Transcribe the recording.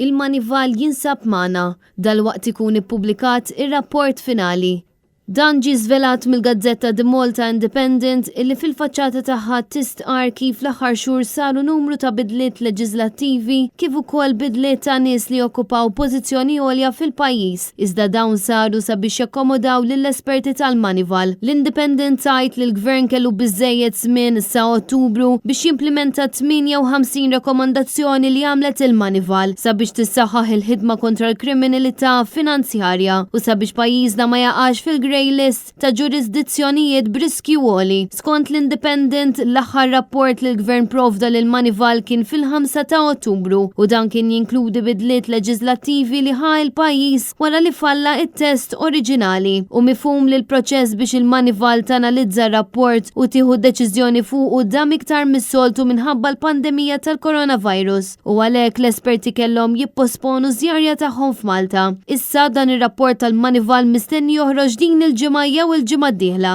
il-Manival jinsab magħna dalwaqt ikun ippubblikat ir-rapport finali. Dan ġie żvelat mill-Gazzetta The Malta Independent illi fil-faċċata tagħha tistqar kif l-aħħar xhur saru numru ta' bidliet leġislattivi kif ukoll bidliet ta' nies li okkupaw pożizzjoni għolja fil-pajjiż iżda dawn saru sabiex jakkomodaw lill-esperti tal-Manival. L-Independent tgħid li l-Gvern kellu biżżejjed żmien sa Ottubru biex jimplementa 58 rakkomandazzjoni li għamlet il-Manival sabiex tissaħħaħ il-ħidma kontra l-kriminalità finanzjarja u sabiex pajjiżna ma jaqax fil-grey list ta' ġurisdizzjonijiet b'riskju għoli. Skont l-Independent, l-aħħar rapport li l-Gvern provda lil Manival kien fil-5 ta' Ottubru u dan kien jinkludi bidliet leġislattivi li ħa il-pajjiż wara li falla it-test oriġinali u mifhum li l-proċess biex il-Manival tanalizza r-rapport u tieħu deċiżjoni fuq u dam iktar mis-soltu minħabba l-pandemija tal-coronavirus u għalhekk l-esperti kellhom jipposponu żjarja tagħhom f'Malta. Issa dan ir-rapport tal-Manival mistenni joħroġ din il-ġimgħa jew il-ġimgħa d-dieħla.